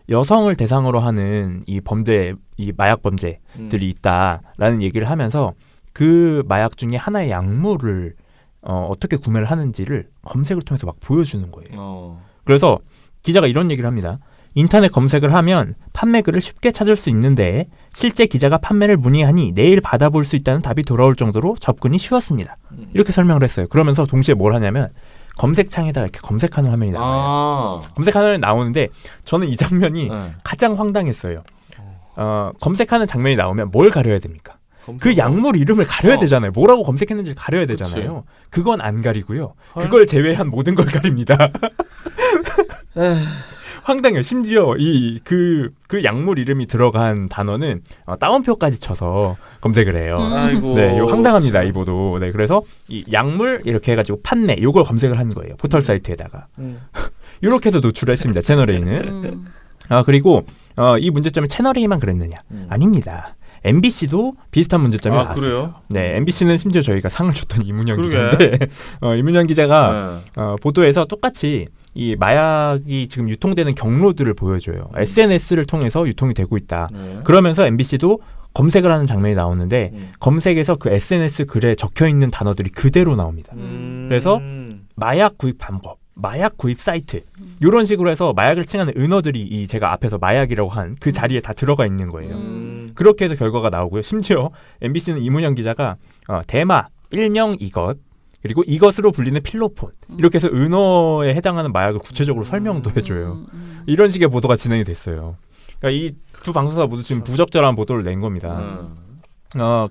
여성을 대상으로 하는 이 범죄, 이 마약 범죄들이 있다라는 얘기를 하면서 그 마약 중에 하나의 약물을 어떻게 구매를 하는지를 검색을 통해서 막 보여주는 거예요. 그래서 기자가 이런 얘기를 합니다. 인터넷 검색을 하면 판매글을 쉽게 찾을 수 있는데 실제 기자가 판매를 문의하니 내일 받아볼 수 있다는 답이 돌아올 정도로 접근이 쉬웠습니다. 이렇게 설명을 했어요. 그러면서 동시에 뭘 하냐면 검색창에다가 이렇게 검색하는 화면이 나와요. 검색하는 화면이 나오는데 저는 이 장면이 가장 황당했어요. 검색하는 장면이 나오면 뭘 가려야 됩니까? 그 약물 이름을 가려야 되잖아요. 뭐라고 검색했는지를 가려야 되잖아요. 그건 안 가리고요. 그걸 제외한 모든 걸 가립니다. 황당해요. 심지어 그 약물 이름이 들어간 단어는 따옴표까지 쳐서 검색을 해요. 아이고, 네, 이거 황당합니다. 이 보도. 네, 그래서 이 약물 이렇게 해가지고 판매 요걸 검색을 한 거예요. 포털 사이트에다가. 이렇게 해서 노출했습니다. 채널A는. 그리고 이 문제점이 채널A만 그랬느냐? 아닙니다. MBC도 비슷한 문제점이 나왔어요. 그래요? 네, MBC는 심지어 저희가 상을 줬던 이문영 기자인데 이문영 기자가 보도에서 똑같이 이 마약이 지금 유통되는 경로들을 보여줘요. SNS를 통해서 유통이 되고 있다. 그러면서 MBC도 검색을 하는 장면이 나오는데 검색에서 그 SNS 글에 적혀있는 단어들이 그대로 나옵니다. 그래서 마약 구입 방법, 마약 구입 사이트 이런 식으로 해서 마약을 칭하는 은어들이 이 제가 앞에서 마약이라고 한 그 자리에 다 들어가 있는 거예요. 그렇게 해서 결과가 나오고요. 심지어 MBC는 이문영 기자가 대마, 일명 이것 그리고 이것으로 불리는 필로폰 이렇게 해서 은어에 해당하는 마약을 구체적으로 설명도 해줘요. 이런 식의 보도가 진행이 됐어요. 그러니까 이 두 방송사 모두 지금 부적절한 보도를 낸 겁니다.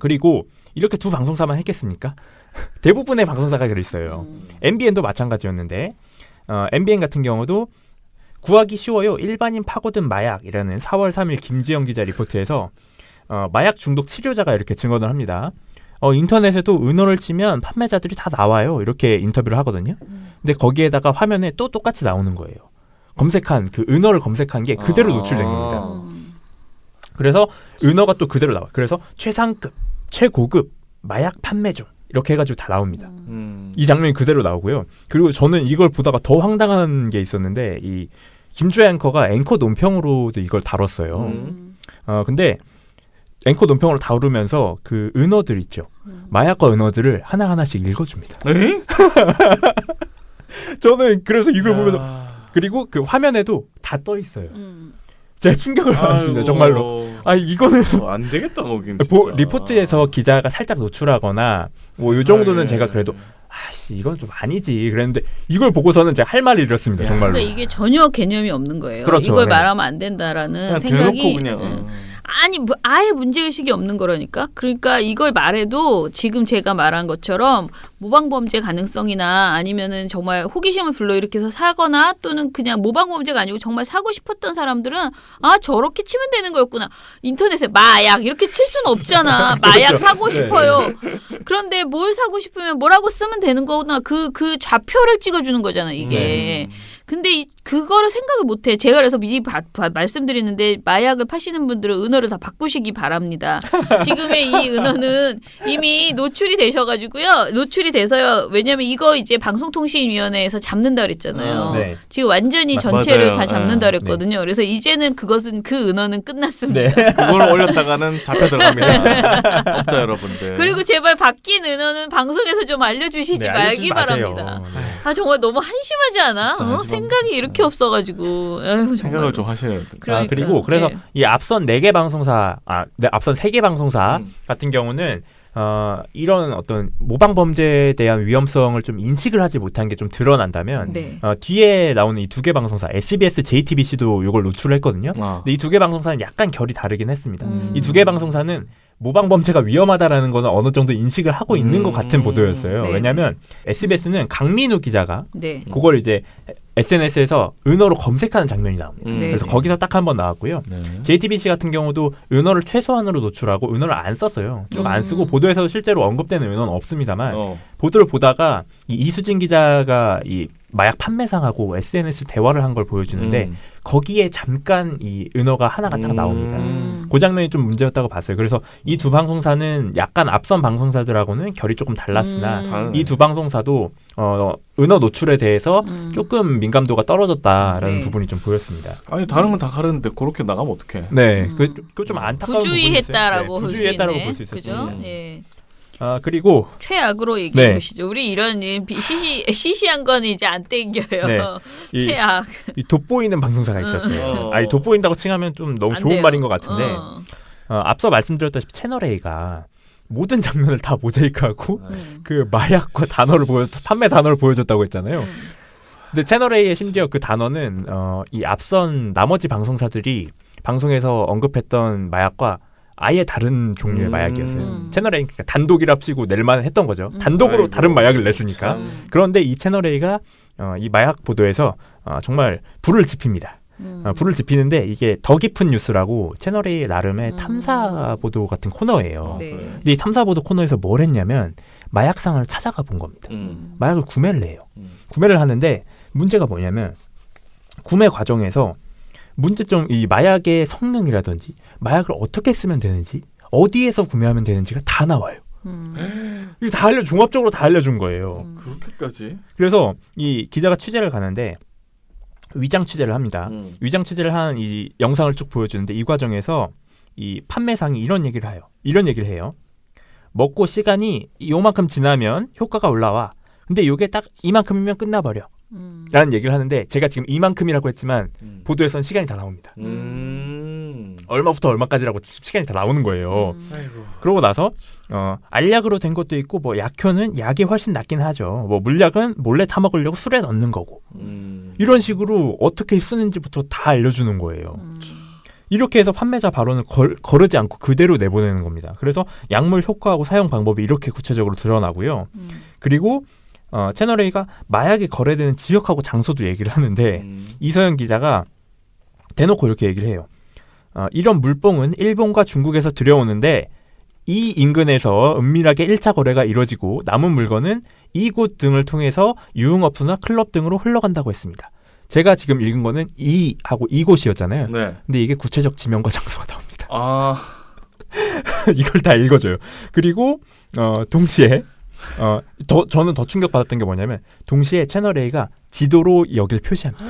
그리고 이렇게 두 방송사만 했겠습니까? 대부분의 방송사가 그랬어요. MBN도 마찬가지였는데 MBN 같은 경우도 구하기 쉬워요. 일반인 파고든 마약이라는 4월 3일 김지영 기자 리포트에서 마약 중독 치료자가 이렇게 증언을 합니다. 인터넷에도 은어를 치면 판매자들이 다 나와요. 이렇게 인터뷰를 하거든요. 근데 거기에다가 화면에 또 똑같이 나오는 거예요. 검색한 그 은어를 검색한 게 그대로 노출된 겁니다. 그래서 은어가 또 그대로 나와요. 그래서 최상급, 최고급 마약 판매 중 이렇게 해가지고 다 나옵니다. 이 장면이 그대로 나오고요. 그리고 저는 이걸 보다가 더 황당한 게 있었는데 이 김주혜 앵커가 앵커 논평으로도 이걸 다뤘어요. 근데 앵커 논평으로 다루면서 그 은어들 있죠. 마약과 은어들을 하나하나씩 읽어줍니다. 저는 그래서 이걸 보면서 그리고 그 화면에도 다 떠 있어요. 제가 충격을 받았습니다. 정말로. 이거는 안 되겠다, 거긴 리포트에서 기자가 살짝 노출하거나 뭐 이 정도는 제가 그래도 이건 좀 아니지 그랬는데 이걸 보고서는 제가 할 말을 잃었습니다. 정말로. 근데 이게 전혀 개념이 없는 거예요. 그렇죠, 이걸 네. 말하면 안 된다라는 그냥 생각이 대놓고 그냥. 아니 아예 문제의식이 없는 거라니까. 그러니까 이걸 말해도 지금 제가 말한 것처럼 모방범죄 가능성이나 아니면은 정말 호기심을 불러일으켜서 사거나 또는 그냥 모방범죄가 아니고 정말 사고 싶었던 사람들은 저렇게 치면 되는 거였구나. 인터넷에 마약 이렇게 칠 수는 없잖아. 마약 그렇죠. 사고 싶어요. 그런데 뭘 사고 싶으면 뭐라고 쓰면 되는 거구나. 그 좌표를 찍어주는 거잖아 이게. 근데 그거를 생각을 못해. 제가 그래서 미리 말씀드리는데 마약을 파시는 분들은 은어를 다 바꾸시기 바랍니다. 지금의 이 은어는 이미 노출이 되셔가지고요. 노출이 돼서요. 왜냐면 이거 이제 방송통신위원회에서 잡는다 그랬잖아요. 네. 지금 완전히 전체를 맞아요. 다 잡는다 그랬거든요. 그래서 이제는 그 은어는 끝났습니다. 그걸 올렸다가는 잡혀 들어갑니다. 업자 여러분들. 그리고 제발 바뀐 은어는 방송에서 좀 알려주시지 네, 말기 알려주지 마세요. 바랍니다. 네. 정말 너무 한심하지 않아? 진짜 한심합니다. 생각이 이렇게 없어가지고. 아유, 생각을 좀 하셔야 돼요. 그러니까, 그리고 그래서 네. 이 앞선 4개 방송사, 앞선 3개 방송사 같은 경우는 이런 어떤 모방 범죄에 대한 위험성을 좀 인식을 하지 못한 게 좀 드러난다면 네. 뒤에 나오는 이 2개 방송사, SBS, JTBC도 이걸 노출을 했거든요. 근데 이 2개 방송사는 약간 결이 다르긴 했습니다. 이 2개 방송사는 모방 범죄가 위험하다라는 거는 어느 정도 인식을 하고 있는 것 같은 보도였어요. 네. 왜냐하면 SBS는 강민우 기자가 네. 그걸 이제 SNS에서 은어로 검색하는 장면이 나옵니다. 네. 그래서 거기서 딱 한 번 나왔고요. 네. JTBC 같은 경우도 은어를 최소한으로 노출하고 은어를 안 썼어요. 쭉 안 쓰고 보도에서 실제로 언급되는 은어는 없습니다만 보도를 보다가 이 이수진 기자가 이 마약 판매상하고 SNS 대화를 한 걸 보여주는데 거기에 잠깐 이 은어가 하나가 딱 나옵니다. 그 장면이 좀 문제였다고 봤어요. 그래서 이 두 방송사는 약간 앞선 방송사들하고는 결이 조금 달랐으나 이 두 방송사도 은어 노출에 대해서 조금 민감도가 떨어졌다라는 네. 부분이 좀 보였습니다. 아니 다른 건 다 가르는데 그렇게 나가면 어떡해? 네, 그 좀 안타까운 부주의했다라고 볼 수 부주의했다라고 있네. 볼 수 있었어요. 그죠? 예. 그리고 최악으로 얘기해 네. 보시죠. 우리 이런 시시한 건 이제 안 땡겨요. 네. 최악. 이 돋보이는 방송사가 있었어요. 이 돋보인다고 칭하면 좀 너무 안 좋은 돼요. 말인 것 같은데 앞서 말씀드렸다시피 채널A가 모든 장면을 다 모자이크하고 그 마약과 판매 단어를 보여줬다고 했잖아요. 근데 채널A의 심지어 그 단어는 이 앞선 나머지 방송사들이 방송에서 언급했던 마약과 아예 다른 종류의 마약이었어요. 채널A 그러니까 단독이라 치고 낼만 했던 거죠. 단독으로 다른 마약을 냈으니까. 그런데 이 채널A가 이 마약 보도에서 정말 불을 지핍니다. 불을 지피는데 이게 더 깊은 뉴스라고 채널A 나름의 탐사 보도 같은 코너예요. 네. 근데 이 탐사 보도 코너에서 뭘 했냐면 마약상을 찾아가 본 겁니다. 마약을 구매를 해요. 구매를 하는데 문제가 뭐냐면 구매 과정에서 문제점 이 마약의 성능이라든지 마약을 어떻게 쓰면 되는지 어디에서 구매하면 되는지가 다 나와요. 이거 다 종합적으로 다 알려준 거예요. 그렇게까지? 그래서 이 기자가 취재를 가는데 위장 취재를 합니다. 위장 취재를 한 이 영상을 쭉 보여주는데 이 과정에서 이 판매상이 이런 얘기를 해요. 먹고 시간이 요만큼 지나면 효과가 올라와. 근데 이게 딱 이만큼이면 끝나버려. 라는 얘기를 하는데 제가 지금 이만큼이라고 했지만 보도에서는 시간이 다 나옵니다. 얼마부터 얼마까지라고 시간이 다 나오는 거예요. 그러고 나서 알약으로 된 것도 있고 뭐 약효는 약이 훨씬 낫긴 하죠. 뭐 물약은 몰래 타먹으려고 술에 넣는 거고 이런 식으로 어떻게 쓰는지부터 다 알려주는 거예요. 이렇게 해서 판매자 발언을 거르지 않고 그대로 내보내는 겁니다. 그래서 약물 효과하고 사용 방법이 이렇게 구체적으로 드러나고요. 그리고 채널A가 마약이 거래되는 지역하고 장소도 얘기를 하는데 이서영 기자가 대놓고 이렇게 얘기를 해요. 이런 물뽕은 일본과 중국에서 들여오는데 이 인근에서 은밀하게 1차 거래가 이뤄지고 남은 물건은 이곳 등을 통해서 유흥업소나 클럽 등으로 흘러간다고 했습니다. 제가 지금 읽은 거는 이하고 이곳이었잖아요. 네. 근데 이게 구체적 지명과 장소가 나옵니다. 이걸 다 읽어줘요. 그리고 동시에 저는 더 충격받았던 게 뭐냐면 동시에 채널A가 지도로 여길 표시합니다.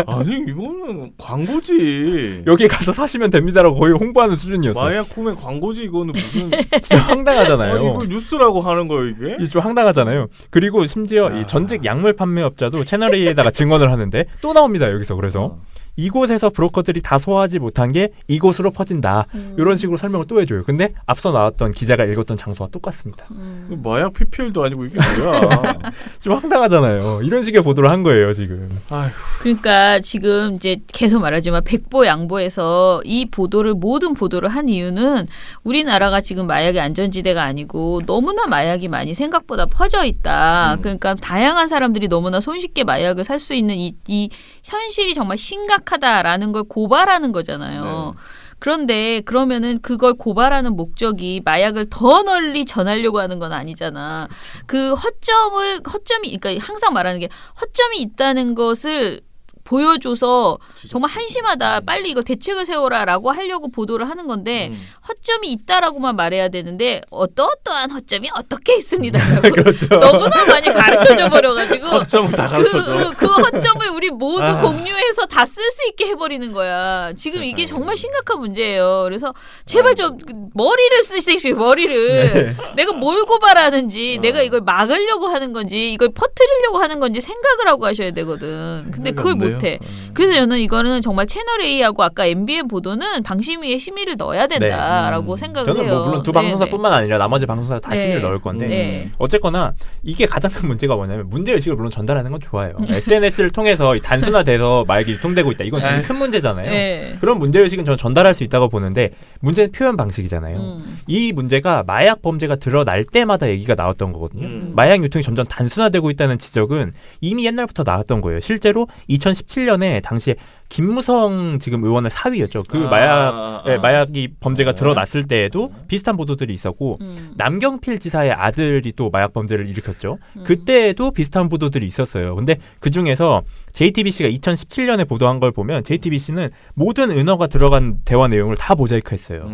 아니 이거는 광고지. 여기 가서 사시면 됩니다라고 거의 홍보하는 수준이었어요. 마약 구매 광고지 이거는 무슨 진짜 황당하잖아요. 이걸 뉴스라고 하는 거예요 이게? 이게 좀 황당하잖아요. 그리고 심지어 이 전직 약물 판매업자도 채널A에다가 증언을 하는데 또 나옵니다. 여기서 그래서 이곳에서 브로커들이 다 소화하지 못한 게 이곳으로 퍼진다. 이런 식으로 설명을 또 해줘요. 근데 앞서 나왔던 기자가 읽었던 장소와 똑같습니다. 마약 PPL도 아니고 이게 뭐야? 좀 황당하잖아요. 이런 식의 보도를 한 거예요 지금. 아휴. 그러니까 지금 이제 계속 말하지만 백보양보해서 이 모든 보도를 한 이유는 우리나라가 지금 마약의 안전지대가 아니고 너무나 마약이 많이 생각보다 퍼져 있다. 그러니까 다양한 사람들이 너무나 손쉽게 마약을 살 수 있는 이 현실이 정말 심각하다라는 걸 고발하는 거잖아요. 그런데 그러면은 그걸 고발하는 목적이 마약을 더 널리 전하려고 하는 건 아니잖아. 그 허점이 그러니까 항상 말하는 게 허점이 있다는 것을 보여줘서 정말 한심하다. 빨리 이거 대책을 세워라라고 하려고 보도를 하는 건데 허점이 있다라고만 말해야 되는데 어떠한 허점이 어떻게 있습니다. 그렇죠. 너무나 많이 가르쳐줘 버려가지고 허점을 다 가르쳐줘. 그 허점을 우리 모두 공유해서 다 쓸 수 있게 해버리는 거야. 지금 이게 정말 심각한 문제예요. 그래서 제발 좀 머리를 쓰시십시오. 머리를. 내가 뭘 고발하는지 내가 이걸 막으려고 하는 건지 이걸 퍼뜨리려고 하는 건지 생각을 하고 하셔야 되거든. 근데 그걸 못 못해. 그래서 저는 이거는 정말 채널 A하고 아까 MBN 보도는 방심위에 심의를 넣어야 된다라고 생각을 저는 해요. 뭐 물론 두 방송사뿐만 아니라 나머지 방송사 다 심의를 넣을 건데 어쨌거나 이게 가장 큰 문제가 뭐냐면 문제의식을 물론 전달하는 건 좋아요. SNS를 통해서 단순화돼서 마약이 유통되고 있다. 이건 되게 큰 문제잖아요. 그런 문제의식은 저는 전달할 수 있다고 보는데 문제는 표현 방식이잖아요. 이 문제가 마약 범죄가 드러날 때마다 얘기가 나왔던 거거든요. 마약 유통이 점점 단순화되고 있다는 지적은 이미 옛날부터 나왔던 거예요. 실제로 2017년에 당시에 김무성 지금 의원의 사위였죠. 그 마약이 범죄가 드러났을 때에도 비슷한 보도들이 있었고 남경필 지사의 아들이 또 마약 범죄를 일으켰죠. 그때에도 비슷한 보도들이 있었어요. 근데 그중에서 JTBC가 2017년에 보도한 걸 보면 JTBC는 모든 은어가 들어간 대화 내용을 다 모자이크했어요.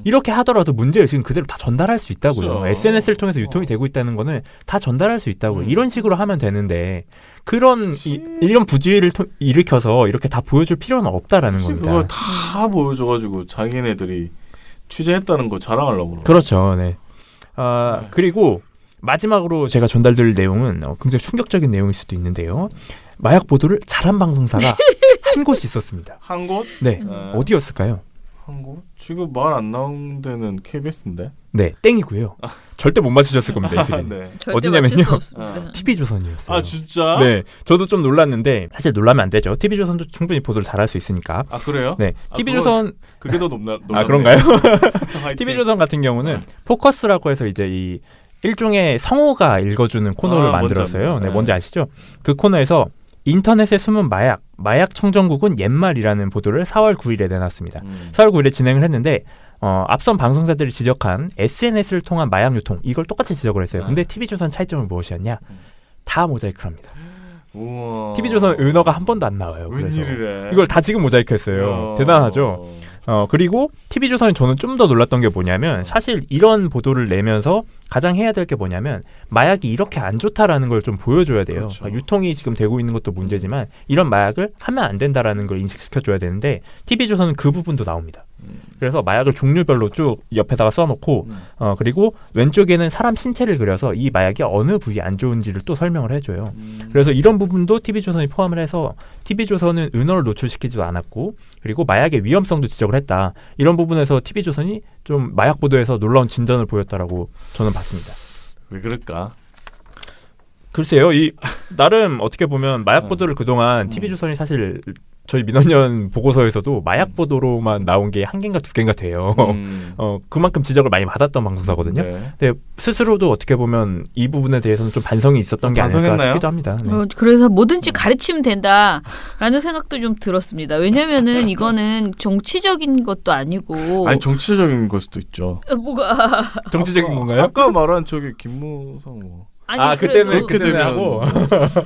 이렇게 하더라도 문제의식은 그대로 다 전달할 수 있다고요. SNS를 통해서 유통이 되고 있다는 거는 다 전달할 수 있다고요. 이런 식으로 하면 되는데 이런 부주의를 일으켜서 이렇게 다 보여줄 필요는 없다라는 겁니다. 그걸 다 보여줘가지고 자기네들이 취재했다는 거 자랑하려고 그러고. 그렇죠. 네. 그리고 마지막으로 제가 전달드릴 내용은 굉장히 충격적인 내용일 수도 있는데요. 마약 보도를 잘한 방송사가 한 곳이 있었습니다. 한 곳? 네. 어디였을까요? 한 곳? 지금 말 안 나온 데는 KBS인데? 네, 땡이고요. 절대 못 맞추셨을 겁니다. 네. 어디냐면요. 없습니다. TV조선이었어요. 아 진짜? 네, 저도 좀 놀랐는데 사실 놀라면 안 되죠. TV조선도 충분히 보도를 잘할 수 있으니까. 아 그래요? 네, TV조선 그게 더 놀랐네. 아 그런가요? TV조선 같은 경우는 포커스라고 해서 이제 이 일종의 성우가 읽어주는 코너를 만들었어요. 네, 뭔지 아시죠? 그 코너에서 인터넷에 숨은 마약 청정국은 옛말이라는 보도를 4월 9일에 내놨습니다. 4월 9일에 진행을 했는데 앞선 방송사들이 지적한 SNS를 통한 마약 유통 이걸 똑같이 지적을 했어요. 근데 TV조선 차이점은 무엇이었냐? 다 모자이크를 합니다. 우와. TV조선 은어가 한 번도 안 나와요. 웬일이래. 이걸 다 지금 모자이크했어요. 대단하죠. 그리고 TV조선이 저는 좀 더 놀랐던 게 뭐냐면 사실 이런 보도를 내면서 가장 해야 될 게 뭐냐면 마약이 이렇게 안 좋다라는 걸 좀 보여줘야 돼요. 그렇죠. 유통이 지금 되고 있는 것도 문제지만 이런 마약을 하면 안 된다라는 걸 인식시켜줘야 되는데 TV조선은 그 부분도 나옵니다. 그래서 마약을 종류별로 쭉 옆에다가 써놓고 그리고 왼쪽에는 사람 신체를 그려서 이 마약이 어느 부위에 안 좋은지를 또 설명을 해줘요. 그래서 이런 부분도 TV조선이 포함을 해서 TV조선은 은어를 노출시키지도 않았고 그리고 마약의 위험성도 지적을 했다. 이런 부분에서 TV조선이 좀 마약 보도에서 놀라운 진전을 보였다라고 저는 봤습니다. 왜 그럴까? 글쎄요. 이 나름 어떻게 보면 마약 보도를 그동안 TV조선이 사실 저희 민원연 보고서에서도 마약 보도로만 나온 게 한 개인가 두 개인가 돼요. 그만큼 지적을 많이 받았던 방송사거든요. 네. 근데 스스로도 어떻게 보면 이 부분에 대해서는 좀 반성이 있었던 게 아닐까 싶기도 합니다. 네. 그래서 뭐든지 가르치면 된다라는 생각도 좀 들었습니다. 왜냐면은 이거는 정치적인 것도 아니고. 아니 정치적인 걸 수도 있죠. 뭐가 정치적인 건가요? 아까 말한 저기 김무성 뭐. 아니 그때는 하고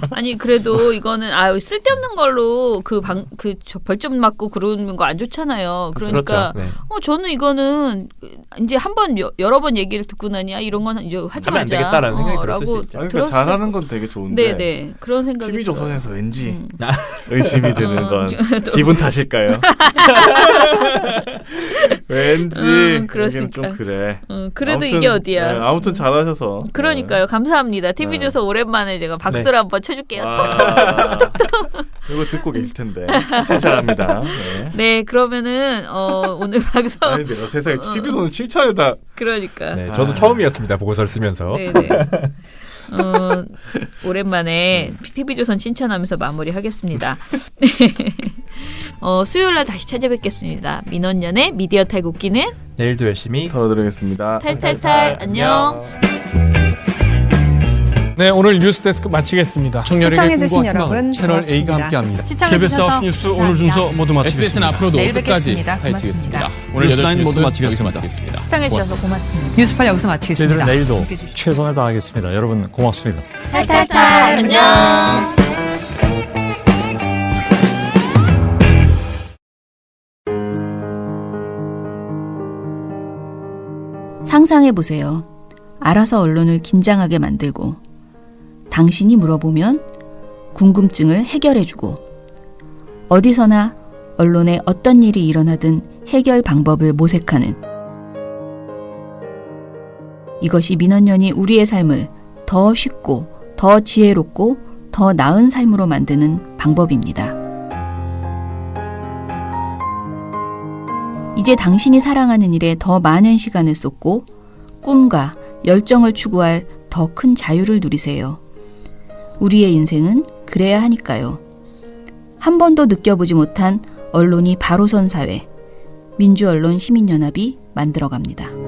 아니 그래도 이거는 쓸데없는 걸로 저 벌점 맞고 그러는 거 안 좋잖아요. 그러니까 그렇죠. 네. 저는 이거는 이제 한번 여러 번 얘기를 듣고 나니 이런 건 이제 하지 하면 안 말자. 되겠다라는 생각이 들었을 수 있죠. 그러니까 잘하는 건 되게 좋은데. 네네 그런 생각이. TV조선에서 왠지 의심이 드는 건 또. 기분 탓일까요? 왠지 그렇습니까? 좀 그래. 그래도 아무튼, 이게 어디야? 네, 아무튼 잘하셔서. 그러니까요. 감사합니다. TV조선 오랜만에 제가 박수를 한번 쳐줄게요. 이거 듣고 계실 텐데 칭찬합니다. 네. 네, 그러면은 오늘 방송. 아니 내가 세상에 TV조선 칭찬을 다. 그러니까. 네, 저도 처음이었습니다. 보고서를 쓰면서. 네네. 오랜만에 TV조선 칭찬하면서 마무리하겠습니다. 수요일날 다시 찾아뵙겠습니다. 민원연의 미디어 탈곡기는 내일도 열심히 털어드리겠습니다. 탈탈탈 안녕. 네, 오늘 뉴스데스크 마치겠습니다. 시청해주신 여러분 채널 A가 고맙습니다. 함께합니다. KBS 9 뉴스 오늘 순서 모두 마치겠습니다. SBS는 앞으로도 내일 끝까지 뵙겠습니다. 파헤치겠습니다. 고맙습니다. 오늘 8시 모두 뉴스 여기서 마치겠습니다. 시청해주셔서 고맙습니다. 뉴스팔 여기서 마치겠습니다. 저희들은 내일도 최선을 다하겠습니다. 여러분 고맙습니다. 탈탈탈 안녕. 상상해보세요. 알아서 언론을 긴장하게 만들고 당신이 물어보면 궁금증을 해결해주고 어디서나 언론에 어떤 일이 일어나든 해결 방법을 모색하는 이것이 민원연이 우리의 삶을 더 쉽고 더 지혜롭고 더 나은 삶으로 만드는 방법입니다. 이제 당신이 사랑하는 일에 더 많은 시간을 쏟고 꿈과 열정을 추구할 더 큰 자유를 누리세요. 우리의 인생은 그래야 하니까요. 한 번도 느껴보지 못한 언론이 바로 선 사회, 민주언론 시민연합이 만들어갑니다.